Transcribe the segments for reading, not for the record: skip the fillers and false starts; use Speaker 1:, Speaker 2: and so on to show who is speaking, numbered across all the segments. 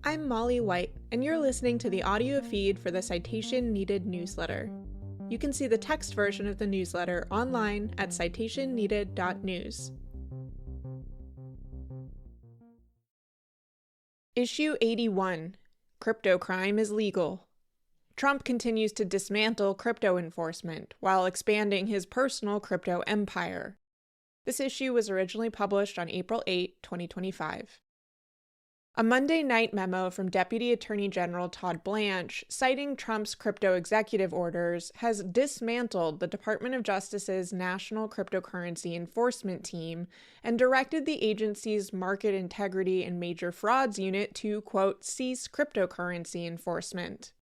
Speaker 1: I'm Molly White, and you're listening to the audio feed for the Citation Needed newsletter. You can see the text version of the newsletter online at citationneeded.news. Issue 81. Crypto crime is legal. Trump continues to dismantle crypto enforcement while expanding his personal crypto empire. This issue was originally published on April 8, 2025. A Monday night memo from Deputy Attorney General Todd Blanche, citing Trump's crypto executive orders, has dismantled the Department of Justice's National Cryptocurrency Enforcement Team and directed the agency's Market Integrity and Major Frauds Unit to, quote, cease cryptocurrency enforcement.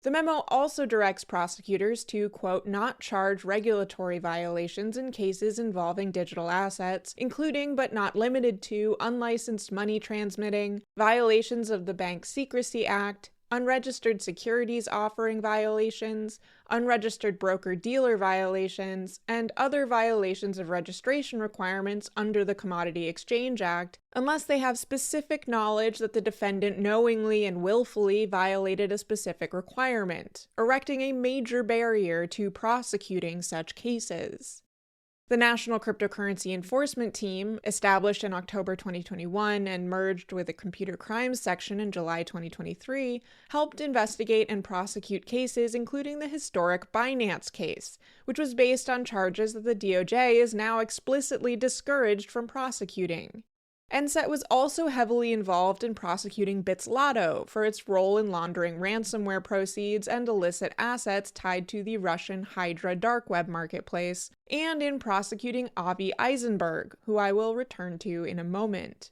Speaker 1: The memo also directs prosecutors to, quote, not charge regulatory violations in cases involving digital assets, including but not limited to unlicensed money transmitting, violations of the Bank Secrecy Act, unregistered securities offering violations, unregistered broker-dealer violations, and other violations of registration requirements under the Commodity Exchange Act, unless they have specific knowledge that the defendant knowingly and willfully violated a specific requirement, erecting a major barrier to prosecuting such cases. The National Cryptocurrency Enforcement Team, established in October 2021 and merged with the Computer Crimes Section in July 2023, helped investigate and prosecute cases including the historic Binance case, which was based on charges that the DOJ is now explicitly discouraged from prosecuting. NCET was also heavily involved in prosecuting BitLotto for its role in laundering ransomware proceeds and illicit assets tied to the Russian Hydra dark web marketplace, and in prosecuting Avi Eisenberg, who I will return to in a moment.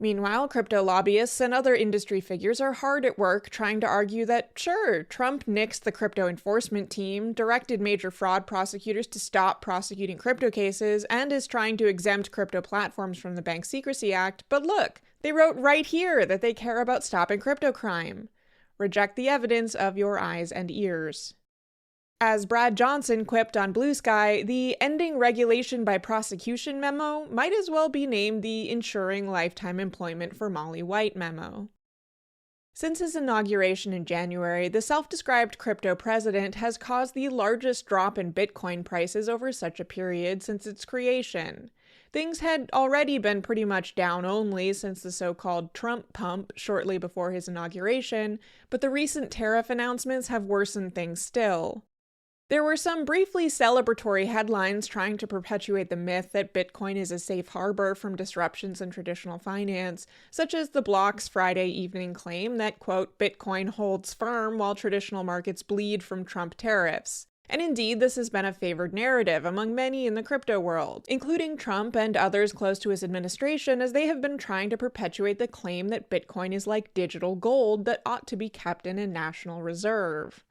Speaker 1: Meanwhile, crypto lobbyists and other industry figures are hard at work trying to argue that, sure, Trump nixed the crypto enforcement team, directed major fraud prosecutors to stop prosecuting crypto cases, and is trying to exempt crypto platforms from the Bank Secrecy Act, but look, they wrote right here that they care about stopping crypto crime. Reject the evidence of your eyes and ears. As Brad Johnson quipped on Blue Sky, the Ending Regulation by Prosecution memo might as well be named the Ensuring Lifetime Employment for Molly White memo. Since his inauguration in January, the self-described crypto president has caused the largest drop in Bitcoin prices over such a period since its creation. Things had already been pretty much down only since the so-called Trump pump shortly before his inauguration, but the recent tariff announcements have worsened things still. There were some briefly celebratory headlines trying to perpetuate the myth that Bitcoin is a safe harbor from disruptions in traditional finance, such as the block's Friday evening claim that, quote, Bitcoin holds firm while traditional markets bleed from Trump tariffs. And indeed, this has been a favored narrative among many in the crypto world, including Trump and others close to his administration, as they have been trying to perpetuate the claim that Bitcoin is like digital gold that ought to be kept in a national reserve.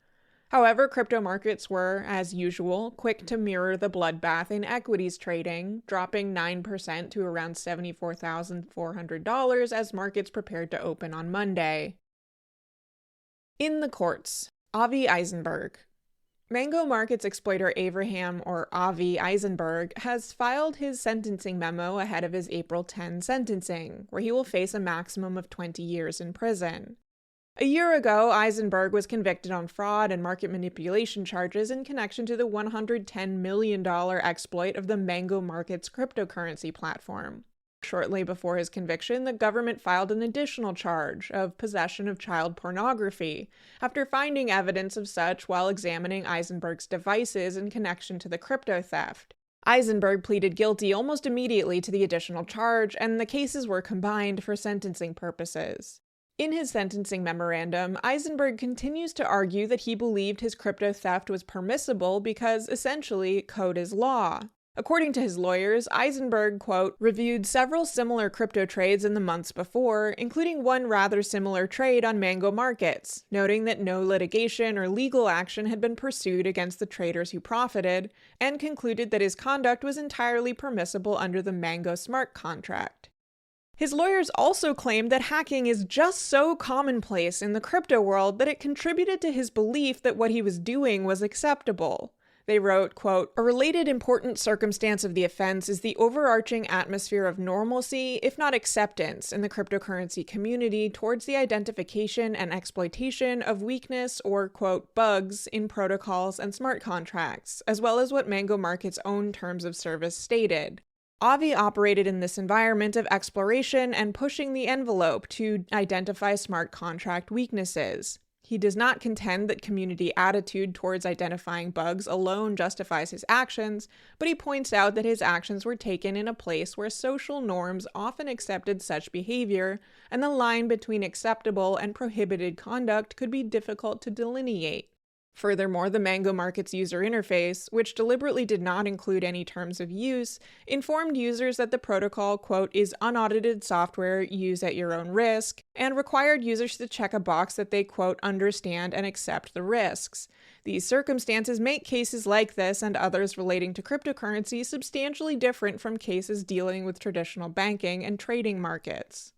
Speaker 1: However, crypto markets were, as usual, quick to mirror the bloodbath in equities trading, dropping 9% to around $74,400 as markets prepared to open on Monday. In the courts, Avi Eisenberg. Mango Markets exploiter Avraham, or Avi Eisenberg, has filed his sentencing memo ahead of his April 10 sentencing, where he will face a maximum of 20 years in prison. A year ago, Eisenberg was convicted on fraud and market manipulation charges in connection to the $110 million exploit of the Mango Markets cryptocurrency platform. Shortly before his conviction, the government filed an additional charge of possession of child pornography, after finding evidence of such while examining Eisenberg's devices in connection to the crypto theft. Eisenberg pleaded guilty almost immediately to the additional charge, and the cases were combined for sentencing purposes. In his sentencing memorandum, Eisenberg continues to argue that he believed his crypto theft was permissible because, essentially, code is law. According to his lawyers, Eisenberg, quote, reviewed several similar crypto trades in the months before, including one rather similar trade on Mango Markets, noting that no litigation or legal action had been pursued against the traders who profited, and concluded that his conduct was entirely permissible under the Mango smart contract. His lawyers also claimed that hacking is just so commonplace in the crypto world that it contributed to his belief that what he was doing was acceptable. They wrote, quote, "A related important circumstance of the offense is the overarching atmosphere of normalcy, if not acceptance, in the cryptocurrency community towards the identification and exploitation of weakness or, quote, bugs in protocols and smart contracts, as well as what Mango Market's own terms of service stated. Avi operated in this environment of exploration and pushing the envelope to identify smart contract weaknesses. He does not contend that community attitude towards identifying bugs alone justifies his actions, but he points out that his actions were taken in a place where social norms often accepted such behavior, and the line between acceptable and prohibited conduct could be difficult to delineate. Furthermore, the Mango Market's user interface, which deliberately did not include any terms of use, informed users that the protocol, quote, is unaudited software used at your own risk, and required users to check a box that they, quote, understand and accept the risks. These circumstances make cases like this and others relating to cryptocurrency substantially different from cases dealing with traditional banking and trading markets."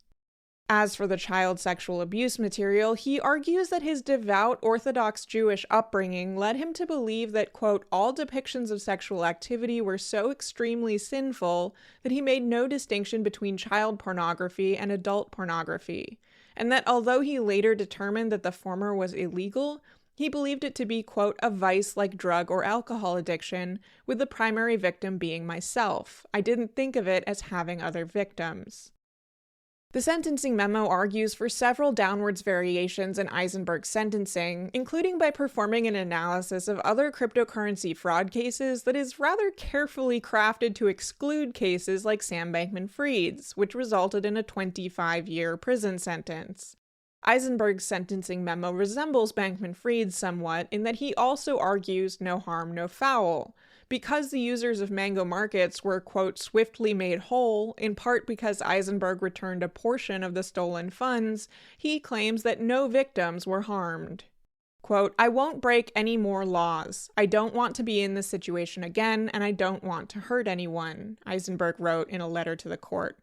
Speaker 1: As for the child sexual abuse material, he argues that his devout Orthodox Jewish upbringing led him to believe that, quote, all depictions of sexual activity were so extremely sinful that he made no distinction between child pornography and adult pornography, and that although he later determined that the former was illegal, he believed it to be, quote, a vice like drug or alcohol addiction, with the primary victim being myself. I didn't think of it as having other victims. The sentencing memo argues for several downwards variations in Eisenberg's sentencing, including by performing an analysis of other cryptocurrency fraud cases that is rather carefully crafted to exclude cases like Sam Bankman-Fried's, which resulted in a 25-year prison sentence. Eisenberg's sentencing memo resembles Bankman-Fried's somewhat in that he also argues no harm, no foul. Because the users of Mango Markets were, quote, swiftly made whole, in part because Eisenberg returned a portion of the stolen funds, he claims that no victims were harmed. Quote, "I won't break any more laws. I don't want to be in this situation again, and I don't want to hurt anyone," Eisenberg wrote in a letter to the court.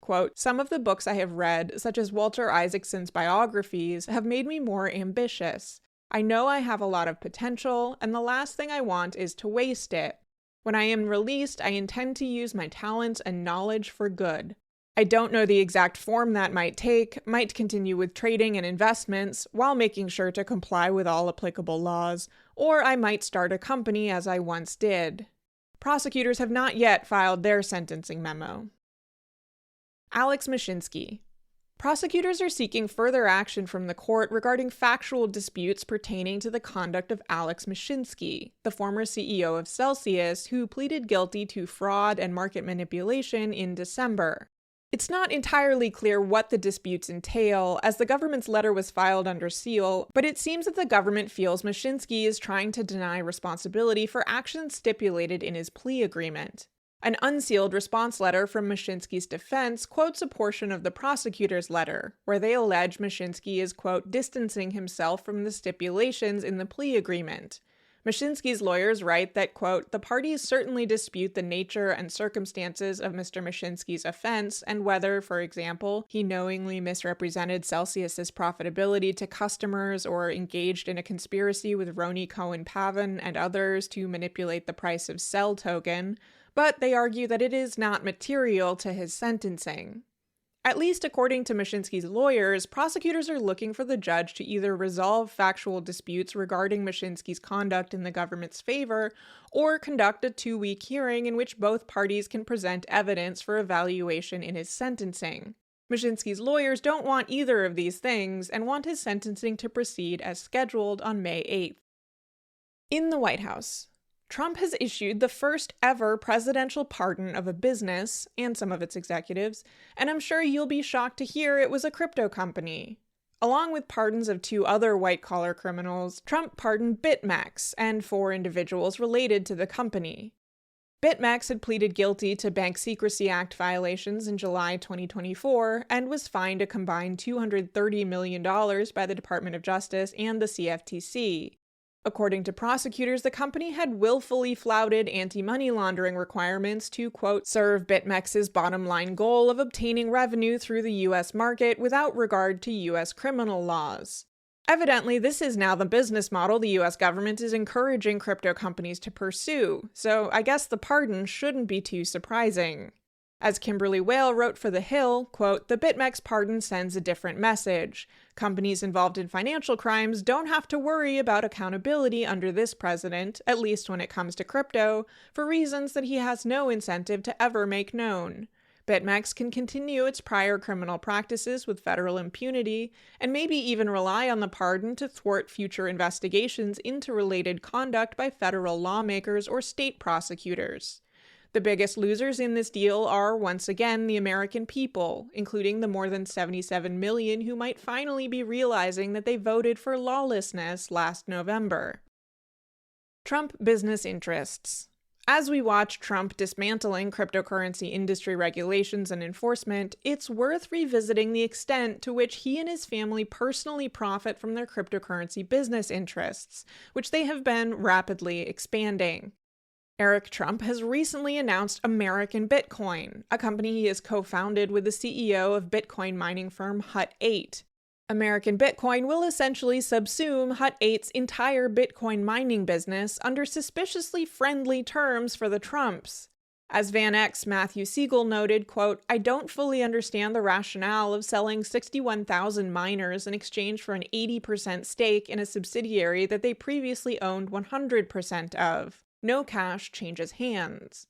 Speaker 1: Quote, "Some of the books I have read, such as Walter Isaacson's biographies, have made me more ambitious. I know I have a lot of potential, and the last thing I want is to waste it. When I am released, I intend to use my talents and knowledge for good. I don't know the exact form that might take, might continue with trading and investments, while making sure to comply with all applicable laws, or I might start a company as I once did." Prosecutors have not yet filed their sentencing memo. Alex Mashinsky. Prosecutors are seeking further action from the court regarding factual disputes pertaining to the conduct of Alex Mashinsky, the former CEO of Celsius, who pleaded guilty to fraud and market manipulation in December. It's not entirely clear what the disputes entail, as the government's letter was filed under seal, but it seems that the government feels Mashinsky is trying to deny responsibility for actions stipulated in his plea agreement. An unsealed response letter from Mashinsky's defense quotes a portion of the prosecutor's letter, where they allege Mashinsky is, quote, distancing himself from the stipulations in the plea agreement. Mashinsky's lawyers write that, quote, "the parties certainly dispute the nature and circumstances of Mr. Mashinsky's offense and whether, for example, he knowingly misrepresented Celsius's profitability to customers or engaged in a conspiracy with Roni Cohen-Pavin and others to manipulate the price of Cell token, but they argue that it is not material to his sentencing." At least according to Mashinsky's lawyers, prosecutors are looking for the judge to either resolve factual disputes regarding Mashinsky's conduct in the government's favor, or conduct a 2-week hearing in which both parties can present evidence for evaluation in his sentencing. Mashinsky's lawyers don't want either of these things and want his sentencing to proceed as scheduled on May 8th. In the White House, Trump has issued the first ever presidential pardon of a business, and some of its executives, and I'm sure you'll be shocked to hear it was a crypto company. Along with pardons of 2 other white-collar criminals, Trump pardoned BitMEX and 4 individuals related to the company. BitMEX had pleaded guilty to Bank Secrecy Act violations in July 2024 and was fined a combined $230 million by the Department of Justice and the CFTC. According to prosecutors, the company had willfully flouted anti-money laundering requirements to, quote, serve BitMEX's bottom line goal of obtaining revenue through the U.S. market without regard to U.S. criminal laws. Evidently, this is now the business model the US government is encouraging crypto companies to pursue, so I guess the pardon shouldn't be too surprising. As Kimberly Whale wrote for The Hill, quote, "The BitMEX pardon sends a different message. Companies involved in financial crimes don't have to worry about accountability under this president, at least when it comes to crypto, for reasons that he has no incentive to ever make known. BitMEX can continue its prior criminal practices with federal impunity, and maybe even rely on the pardon to thwart future investigations into related conduct by federal lawmakers or state prosecutors. The biggest losers in this deal are, once again, the American people, including the more than 77 million who might finally be realizing that they voted for lawlessness last November." Trump business interests. As we watch Trump dismantling cryptocurrency industry regulations and enforcement, it's worth revisiting the extent to which he and his family personally profit from their cryptocurrency business interests, which they have been rapidly expanding. Eric Trump has recently announced American Bitcoin, a company he has co-founded with the CEO of Bitcoin mining firm Hut 8. American Bitcoin will essentially subsume Hut 8's entire Bitcoin mining business under suspiciously friendly terms for the Trumps. As Van Eck's Matthew Siegel noted, quote, "I don't fully understand the rationale of selling 61,000 miners in exchange for an 80% stake in a subsidiary that they previously owned 100% of. No cash changes hands."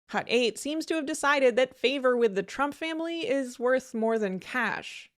Speaker 1: Hut 8 seems to have decided that favor with the Trump family is worth more than cash.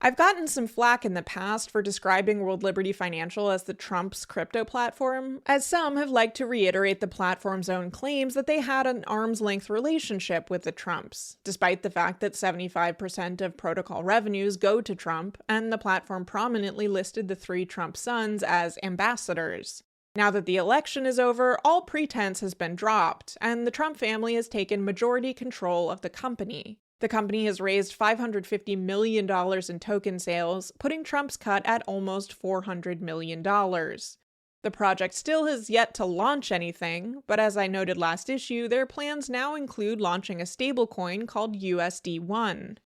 Speaker 1: I've gotten some flack in the past for describing World Liberty Financial as the Trump's crypto platform, as some have liked to reiterate the platform's own claims that they had an arm's-length relationship with the Trumps, despite the fact that 75% of protocol revenues go to Trump, and the platform prominently listed the three Trump sons as ambassadors. Now that the election is over, all pretense has been dropped, and the Trump family has taken majority control of the company. The company has raised $550 million in token sales, putting Trump's cut at almost $400 million. The project still has yet to launch anything, but as I noted last issue, their plans now include launching a stablecoin called USD1.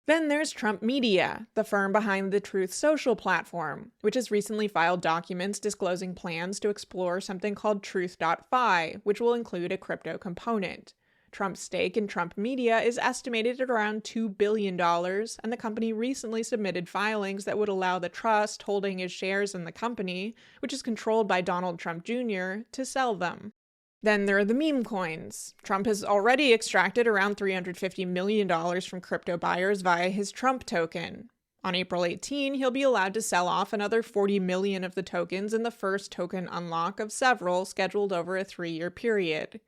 Speaker 1: Then there's Trump Media, the firm behind the Truth Social platform, which has recently filed documents disclosing plans to explore something called Truth.fi, which will include a crypto component. Trump's stake in Trump Media is estimated at around $2 billion, and the company recently submitted filings that would allow the trust holding his shares in the company, which is controlled by Donald Trump Jr., to sell them. Then there are the meme coins. Trump has already extracted around $350 million from crypto buyers via his Trump token. On April 18, he'll be allowed to sell off another 40 million of the tokens in the first token unlock of several scheduled over a 3-year period.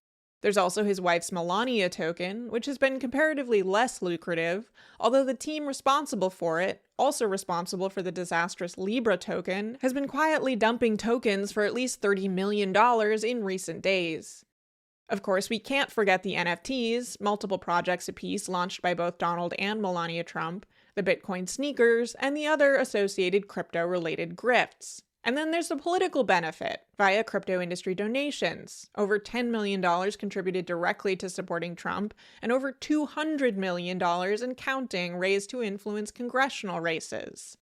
Speaker 1: There's also his wife's Melania token, which has been comparatively less lucrative, although the team responsible for it, also responsible for the disastrous Libra token, has been quietly dumping tokens for at least $30 million in recent days. Of course, we can't forget the NFTs, multiple projects apiece launched by both Donald and Melania Trump, the Bitcoin sneakers, and the other associated crypto-related grifts. And then there's the political benefit, via crypto industry donations. Over $10 million contributed directly to supporting Trump, and over $200 million in counting raised to influence congressional races.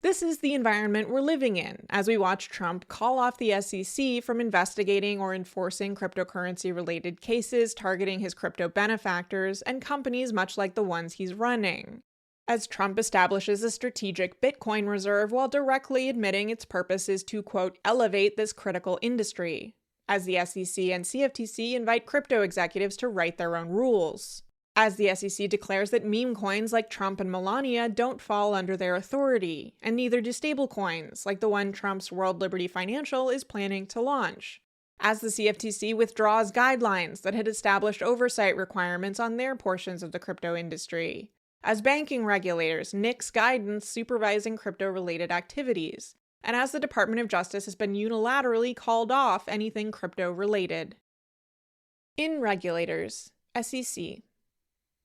Speaker 1: This is the environment we're living in, as we watch Trump call off the SEC from investigating or enforcing cryptocurrency-related cases targeting his crypto benefactors and companies much like the ones he's running. As Trump establishes a strategic Bitcoin reserve while directly admitting its purpose is to, quote, elevate this critical industry. As the SEC and CFTC invite crypto executives to write their own rules. As the SEC declares that meme coins like Trump and Melania don't fall under their authority, and neither do stablecoins, like the one Trump's World Liberty Financial is planning to launch. As the CFTC withdraws guidelines that had established oversight requirements on their portions of the crypto industry. As banking regulators nix guidance supervising crypto-related activities, and as the Department of Justice has been unilaterally called off anything crypto-related. In regulators, SEC.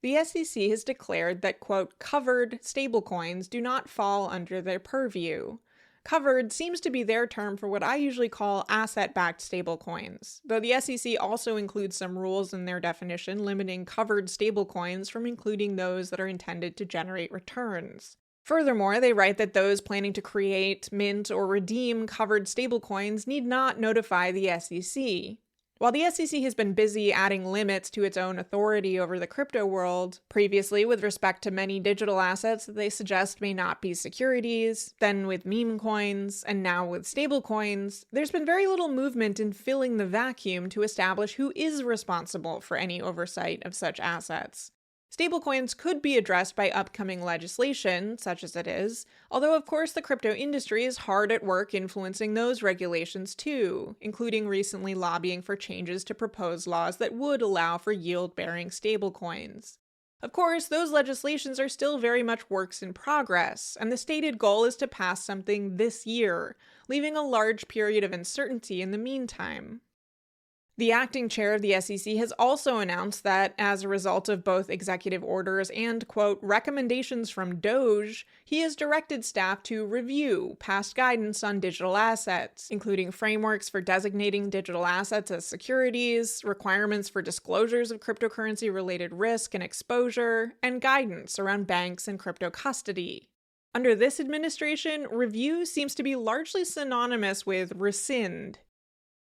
Speaker 1: The SEC has declared that, quote, covered stablecoins do not fall under their purview. Covered seems to be their term for what I usually call asset-backed stablecoins, though the SEC also includes some rules in their definition limiting covered stablecoins from including those that are intended to generate returns. Furthermore, they write that those planning to create, mint, or redeem covered stablecoins need not notify the SEC. While the SEC has been busy adding limits to its own authority over the crypto world, previously with respect to many digital assets that they suggest may not be securities, then with meme coins, and now with stablecoins, there's been very little movement in filling the vacuum to establish who is responsible for any oversight of such assets. Stablecoins could be addressed by upcoming legislation, such as it is, although of course the crypto industry is hard at work influencing those regulations too, including recently lobbying for changes to proposed laws that would allow for yield-bearing stablecoins. Of course, those legislations are still very much works in progress, and the stated goal is to pass something this year, leaving a large period of uncertainty in the meantime. The acting chair of the SEC has also announced that, as a result of both executive orders and, quote, recommendations from DOGE, he has directed staff to review past guidance on digital assets, including frameworks for designating digital assets as securities, requirements for disclosures of cryptocurrency-related risk and exposure, and guidance around banks and crypto custody. Under this administration, review seems to be largely synonymous with rescind.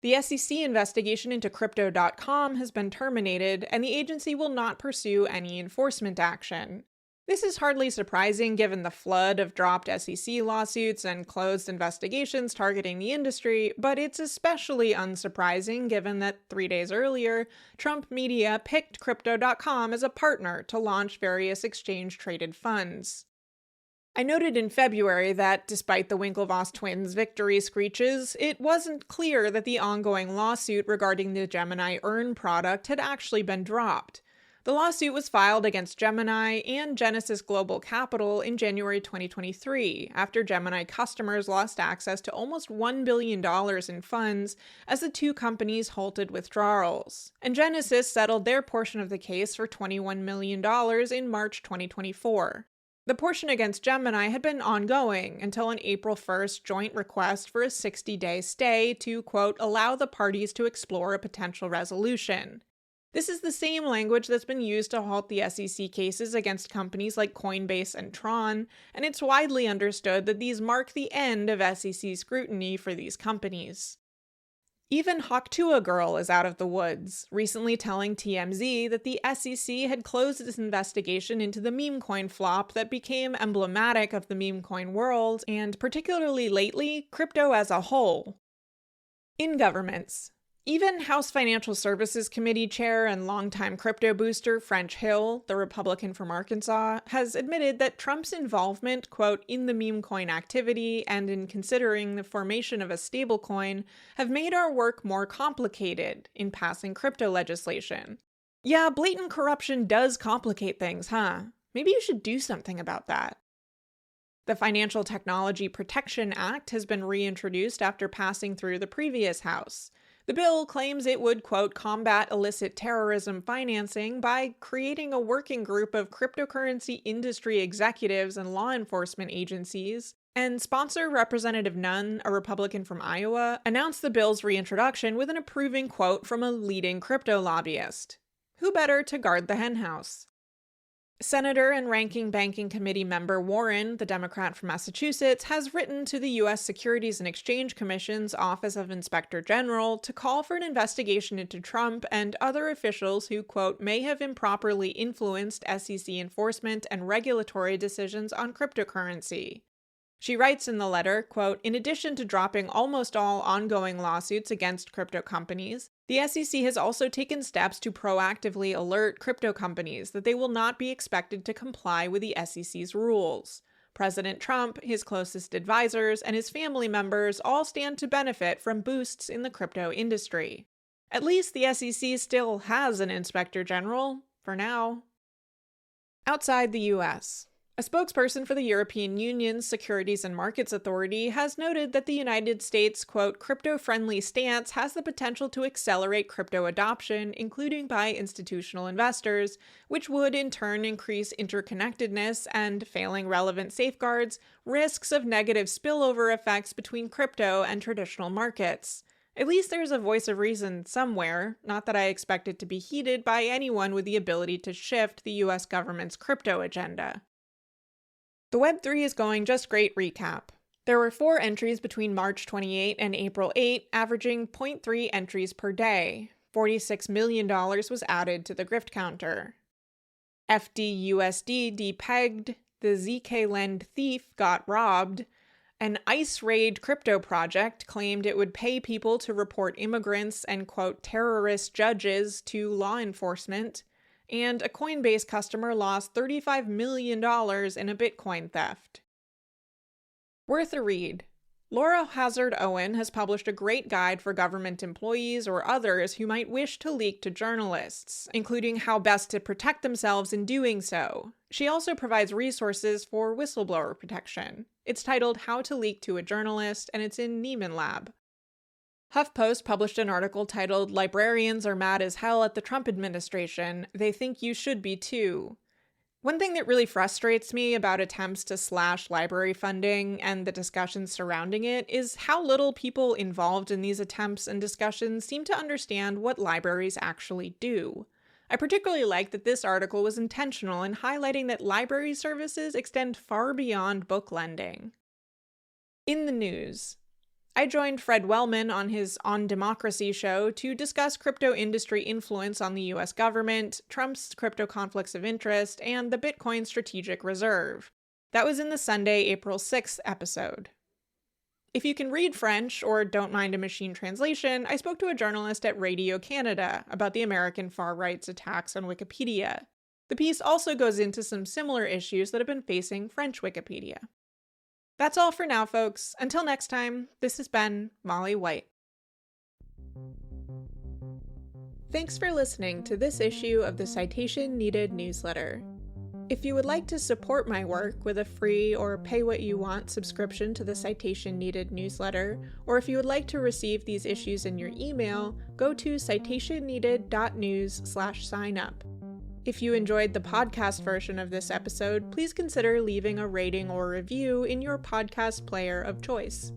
Speaker 1: The SEC investigation into Crypto.com has been terminated, and the agency will not pursue any enforcement action. This is hardly surprising given the flood of dropped SEC lawsuits and closed investigations targeting the industry, but it's especially unsurprising given that 3 days earlier, Trump media picked Crypto.com as a partner to launch various exchange-traded funds. I noted in February that, despite the Winklevoss twins' victory screeches, it wasn't clear that the ongoing lawsuit regarding the Gemini Earn product had actually been dropped. The lawsuit was filed against Gemini and Genesis Global Capital in January 2023, after Gemini customers lost access to almost $1 billion in funds as the two companies halted withdrawals, and Genesis settled their portion of the case for $21 million in March 2024. The portion against Gemini had been ongoing until an April 1st joint request for a 60-day stay to, quote, allow the parties to explore a potential resolution. This is the same language that's been used to halt the SEC cases against companies like Coinbase and Tron, and it's widely understood that these mark the end of SEC scrutiny for these companies. Even Hawktua Girl is out of the woods, recently telling TMZ that the SEC had closed its investigation into the meme coin flop that became emblematic of the meme coin world, and particularly lately, crypto as a whole. In governments. Even House Financial Services Committee Chair and longtime crypto booster French Hill, the Republican from Arkansas, has admitted that Trump's involvement, quote, in the meme coin activity and in considering the formation of a stablecoin have made our work more complicated in passing crypto legislation. Yeah, blatant corruption does complicate things, huh? Maybe you should do something about that. The Financial Technology Protection Act has been reintroduced after passing through the previous House. The bill claims it would, quote, combat illicit terrorism financing by creating a working group of cryptocurrency industry executives and law enforcement agencies, and sponsor Representative Nunn, a Republican from Iowa, announced the bill's reintroduction with an approving quote from a leading crypto lobbyist. Who better to guard the henhouse? Senator and Ranking Banking Committee member Warren, the Democrat from Massachusetts, has written to the U.S. Securities and Exchange Commission's Office of Inspector General to call for an investigation into Trump and other officials who, quote, may have improperly influenced SEC enforcement and regulatory decisions on cryptocurrency. She writes in the letter, quote, in addition to dropping almost all ongoing lawsuits against crypto companies, the SEC has also taken steps to proactively alert crypto companies that they will not be expected to comply with the SEC's rules. President Trump, his closest advisors, and his family members all stand to benefit from boosts in the crypto industry. At least the SEC still has an inspector general, for now. Outside the U.S. A spokesperson for the European Union's Securities and Markets Authority has noted that the United States' quote, crypto-friendly stance has the potential to accelerate crypto adoption, including by institutional investors, which would in turn increase interconnectedness and, failing relevant safeguards, risks of negative spillover effects between crypto and traditional markets. At least there's a voice of reason somewhere, not that I expect it to be heeded by anyone with the ability to shift the US government's crypto agenda. The Web3 is going just great recap. There were 4 entries between March 28 and April 8, averaging 0.3 entries per day. $46 million was added to the grift counter. FDUSD depegged, the ZK-Lend thief got robbed, an ICE raid crypto project claimed it would pay people to report immigrants and, quote, terrorist judges to law enforcement, and a Coinbase customer lost $35 million in a Bitcoin theft. Worth a read. Laura Hazard Owen has published a great guide for government employees or others who might wish to leak to journalists, including how best to protect themselves in doing so. She also provides resources for whistleblower protection. It's titled How to Leak to a Journalist, and it's in Nieman Lab. HuffPost published an article titled Librarians Are Mad as Hell at the Trump Administration. They Think You Should Be Too. One thing that really frustrates me about attempts to slash library funding and the discussions surrounding it is how little people involved in these attempts and discussions seem to understand what libraries actually do. I particularly like that this article was intentional in highlighting that library services extend far beyond book lending. In the news, I joined Fred Wellman on his On Democracy show to discuss crypto industry influence on the US government, Trump's crypto conflicts of interest, and the Bitcoin Strategic Reserve. That was in the Sunday, April 6th episode. If you can read French or don't mind a machine translation, I spoke to a journalist at Radio Canada about the American far-right's attacks on Wikipedia. The piece also goes into some similar issues that have been facing French Wikipedia. That's all for now, folks. Until next time, this has been Molly White. Thanks for listening to this issue of the Citation Needed newsletter. If you would like to support my work with a free or pay-what-you-want subscription to the Citation Needed newsletter, or if you would like to receive these issues in your email, go to citationneeded.news/sign-up. If you enjoyed the podcast version of this episode, please consider leaving a rating or review in your podcast player of choice.